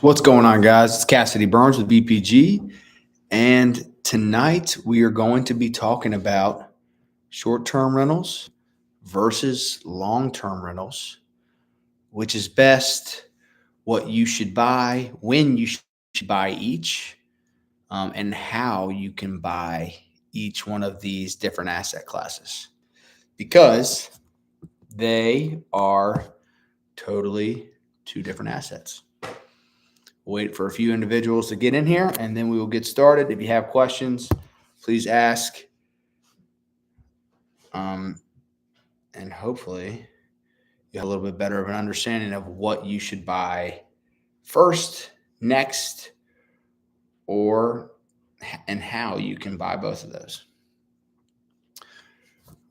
What's going on, guys? It's Cassidy Burns with BPG, and tonight we are going to be talking about short-term rentals versus long-term rentals, which is best, what you should buy, when you should buy each, and how you can buy each one of these different asset classes because they are totally two different assets. Wait for a few individuals to get in here, and then we will get started. If you have questions, please ask. Um, and hopefully you have a little bit better of an understanding of what you should buy first, next, or and how you can buy both of those.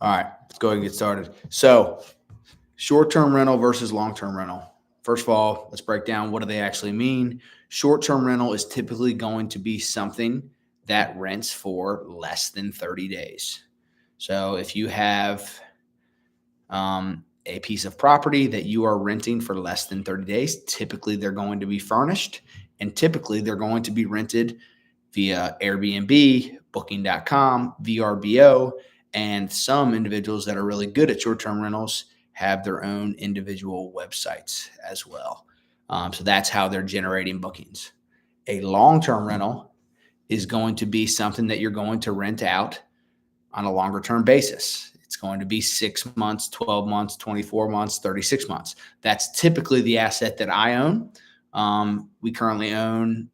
All right, let's go ahead and get started. So, short-term rental versus long-term rental. First of all, let's break down what do they actually mean. Short-term rental is typically going to be something that rents for less than 30 days. So if you have a piece of property that you are renting for less than 30 days, typically they're going to be furnished, and typically they're going to be rented via Airbnb, Booking.com, VRBO, and some individuals that are really good at short-term rentals have their own individual websites as well. So that's how they're generating bookings. A long-term rental is going to be something that you're going to rent out on a longer term basis. It's going to be 6 months, 12 months, 24 months, 36 months. That's typically the asset that I own. We currently own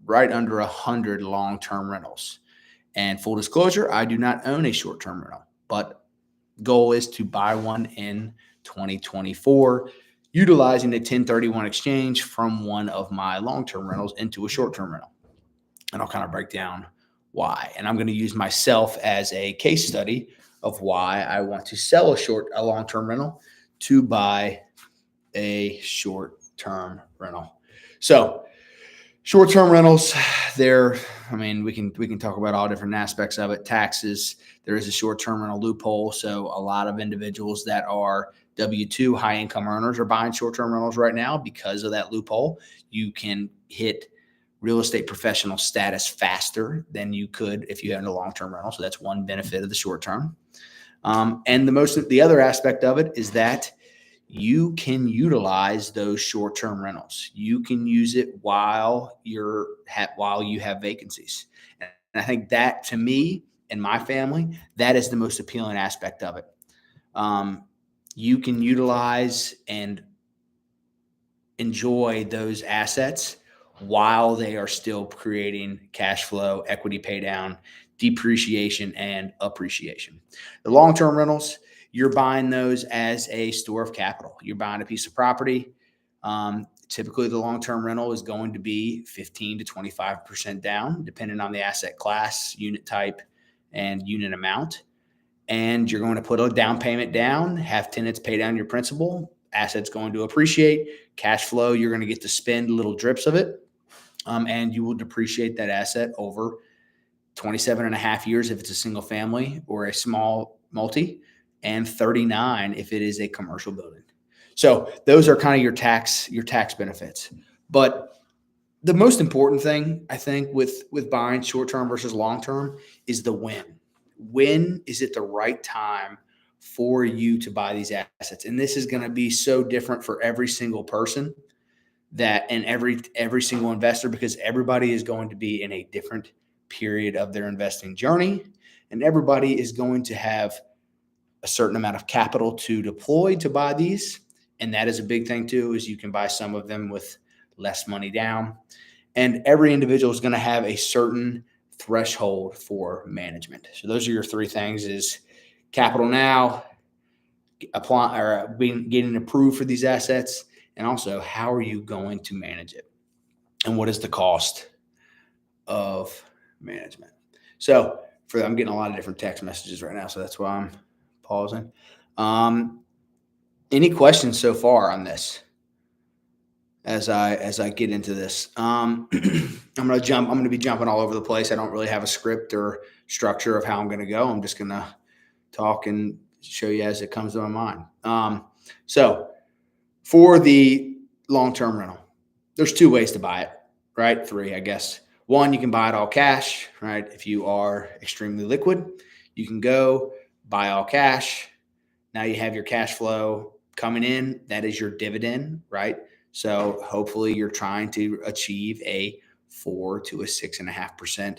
right under 100 long-term rentals. And full disclosure, I do not own a short-term rental, but goal is to buy one in 2024, utilizing a 1031 exchange from one of my long-term rentals into a short-term rental. And I'll kind of break down why. And I'm going to use myself as a case study of why I want to sell a long-term rental to buy a short-term rental. So short-term rentals, we can talk about all different aspects of it. Taxes, there is a short-term rental loophole. So a lot of individuals that are W-2 high-income earners are buying short-term rentals right now because of that loophole. You can hit real estate professional status faster than you could if you had a long-term rental. So that's one benefit of the short term. And the other aspect of it is that you can utilize those short-term rentals. You can use it while you have vacancies. And I think that, to me and my family, that is the most appealing aspect of it. You can utilize and enjoy those assets while they are still creating cash flow, equity pay down, depreciation, and appreciation. The long-term rentals, you're buying those as a store of capital. You're buying a piece of property. Typically, the long-term rental is going to be 15 to 25% down, depending on the asset class, unit type, and unit amount. And you're going to put a down payment down, have tenants pay down your principal, assets going to appreciate, cash flow, you're going to get to spend little drips of it. And you will depreciate that asset over 27 and a half years if it's a single family or a small multi, and 39 if it is a commercial building. So those are kind of your tax benefits. But the most important thing, I think, with buying short-term versus long-term is the when. When is it the right time for you to buy these assets? And this is going to be so different for every single person and every single investor, because everybody is going to be in a different period of their investing journey, and everybody is going to have a certain amount of capital to deploy to buy these. And that is a big thing too, is you can buy some of them with less money down. And every individual is going to have a certain threshold for management. So those are your three things: is capital now, getting approved for these assets, and also how are you going to manage it, and what is the cost of management. So I'm getting a lot of different text messages right now, so that's why I'm pausing. Any questions so far on this? As I get into this, I'm going to be jumping all over the place. I don't really have a script or structure of how I'm going to go. I'm just going to talk and show you as it comes to my mind. So for the long-term rental, there's two ways to buy it, right? Three, I guess. One, you can buy it all cash, right? If you are extremely liquid, you can go buy all cash. Now you have your cash flow coming in. That is your dividend, right? So hopefully you're trying to achieve a 4 to a 6.5%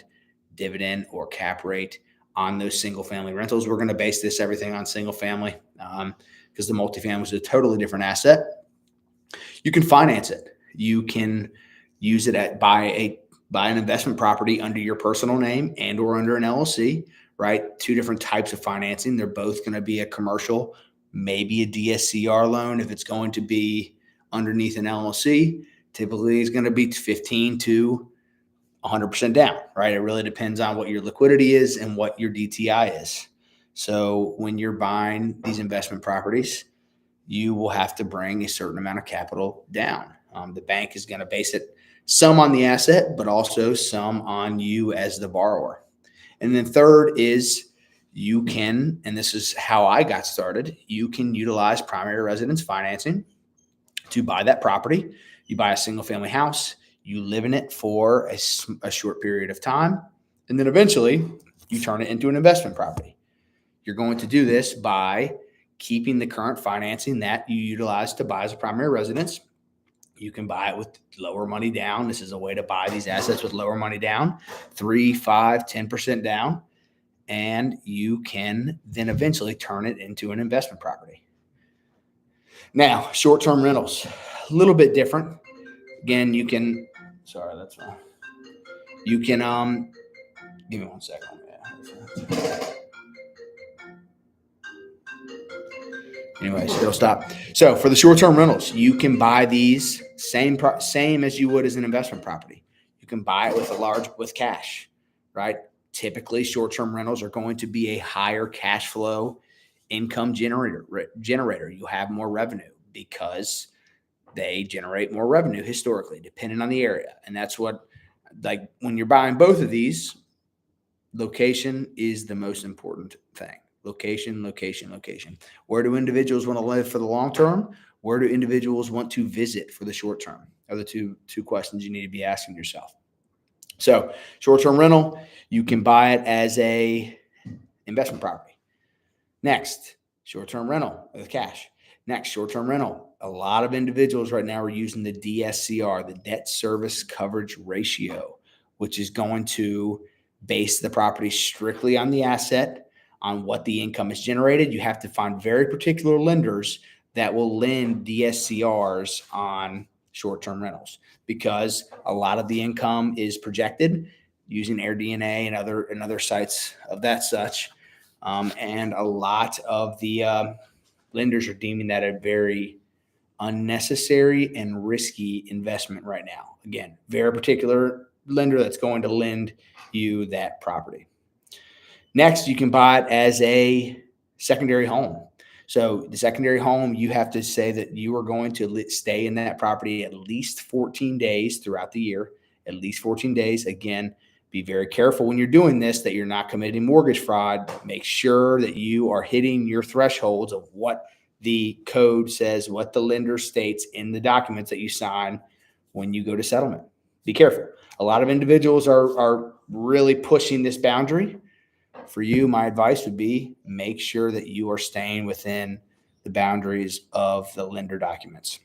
dividend or cap rate on those single family rentals. We're going to base this everything on single family because the multifamily is a totally different asset. You can finance it. You can use it at buy an investment property under your personal name and or under an LLC, right? Two different types of financing. They're both going to be a commercial, maybe a DSCR loan. If it's going to be underneath an LLC, typically it's going to be 15 to 100% down, right? It really depends on what your liquidity is and what your DTI is. So when you're buying these investment properties, you will have to bring a certain amount of capital down. The bank is going to base it some on the asset, but also some on you as the borrower. And then third is you can, and this is how I got started, you can utilize primary residence financing to buy that property. You buy a single family house, you live in it for a short period of time, and then eventually you turn it into an investment property. You're going to do this by keeping the current financing that you utilize to buy as a primary residence. You can buy it with lower money down. This is a way to buy these assets with lower money down, 3, 5, 10% down. And you can then eventually turn it into an investment property. Now, short-term rentals, a little bit different. Again, you can, sorry, that's wrong. You can, give me 1 second. Anyways, it'll stop. So for the short-term rentals, you can buy these same as you would as an investment property. You can buy it with cash, right? Typically, short-term rentals are going to be a higher cash flow income generator. You'll have more revenue because they generate more revenue historically, depending on the area. And that's what, like when you're buying both of these, location is the most important thing. Location, location, location. Where do individuals want to live for the long term? Where do individuals want to visit for the short term? Are the two questions you need to be asking yourself. So short-term rental, you can buy it as a investment property. Next, short-term rental with cash. Next, short-term rental. A lot of individuals right now are using the DSCR, the debt service coverage ratio, which is going to base the property strictly on the asset, on what the income is generated. You have to find very particular lenders that will lend DSCRs on short-term rentals because a lot of the income is projected using AirDNA and other sites of that such. And a lot of the lenders are deeming that a very unnecessary and risky investment right now. Again, very particular lender that's going to lend you that property. Next, you can buy it as a secondary home. So the secondary home, you have to say that you are going to stay in that property at least 14 days throughout the year, at least 14 days. Again, be very careful when you're doing this that you're not committing mortgage fraud. Make sure that you are hitting your thresholds of what the code says, what the lender states in the documents that you sign when you go to settlement. Be careful. A lot of individuals are really pushing this boundary. For you, my advice would be make sure that you are staying within the boundaries of the lender documents.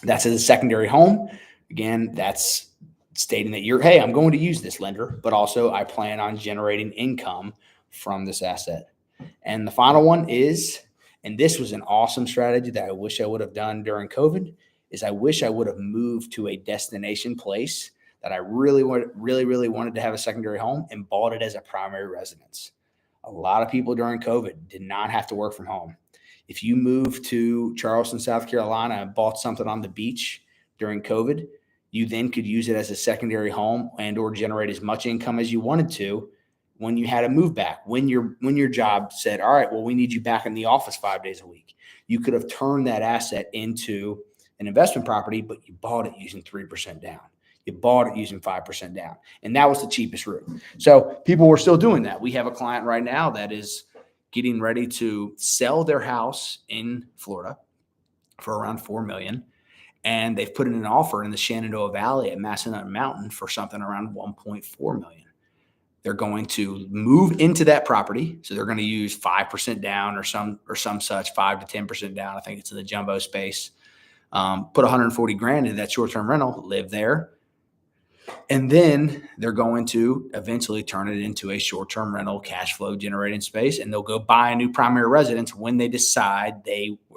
That's as a secondary home. Again, that's stating that hey, I'm going to use this lender, but also I plan on generating income from this asset. And the final one is, and this was an awesome strategy that I wish I would have done during COVID, is I wish I would have moved to a destination place that I really wanted to have a secondary home and bought it as a primary residence. A lot of people during COVID did not have to work from home. If you moved to Charleston, South Carolina and bought something on the beach during COVID, you then could use it as a secondary home and or generate as much income as you wanted to when you had to move back. When your job said, all right, well, we need you back in the office 5 days a week. You could have turned that asset into an investment property, but you bought it using 3% down. You bought it using 5% down. And that was the cheapest route. So people were still doing that. We have a client right now that is getting ready to sell their house in Florida for around $4 million. and they've put in an offer in the Shenandoah Valley at Massanutten Mountain for something around 1.4 million. They're going to move into that property, so they're going to use 5% down or some such, 5 to 10% down. I think it's in the jumbo space. Put 140 grand into that short-term rental, live there, and then they're going to eventually turn it into a short-term rental cash flow generating space, and they'll go buy a new primary residence when they decide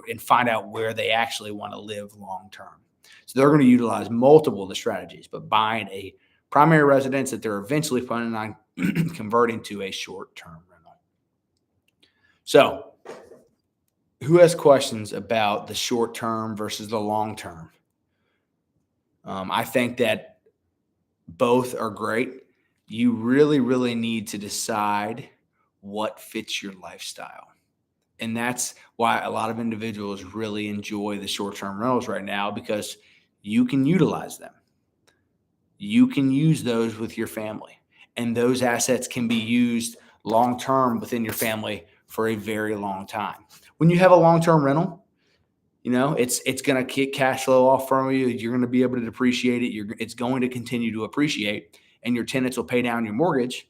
and find out where they actually want to live long-term. So they're going to utilize multiple of the strategies, but buying a primary residence that they're eventually planning on converting to a short-term rental. So who has questions about the short-term versus the long-term? I think that both are great. You really, really need to decide what fits your lifestyle. And that's why a lot of individuals really enjoy the short-term rentals right now, because you can utilize them. You can use those with your family, and those assets can be used long-term within your family for a very long time. When you have a long-term rental, it's going to kick cash flow off from you. You're going to be able to depreciate it. It's going to continue to appreciate, and your tenants will pay down your mortgage,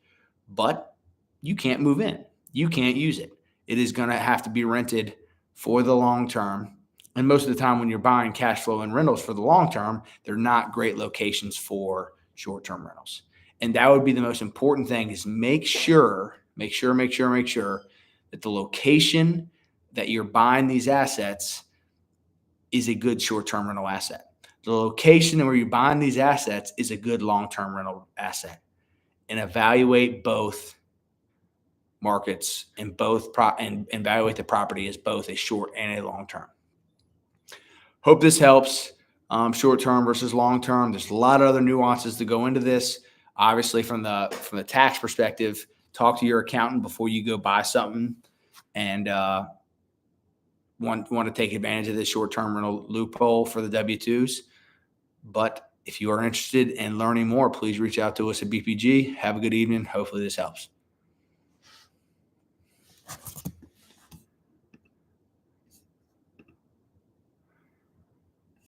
but you can't move in. You can't use it. It is going to have to be rented for the long term. And most of the time when you're buying cash flow and rentals for the long term, they're not great locations for short-term rentals. And that would be the most important thing, is make sure that the location that you're buying these assets is a good short-term rental asset. The location where you're buying these assets is a good long-term rental asset. And evaluate both markets and evaluate the property as both a short and a long-term. Hope this helps. Short-term versus long-term. There's a lot of other nuances to go into this. Obviously, from the tax perspective, talk to your accountant before you go buy something, and want to take advantage of this short-term rental loophole for the W-2s. But if you are interested in learning more, please reach out to us at BPG. Have a good evening. Hopefully this helps.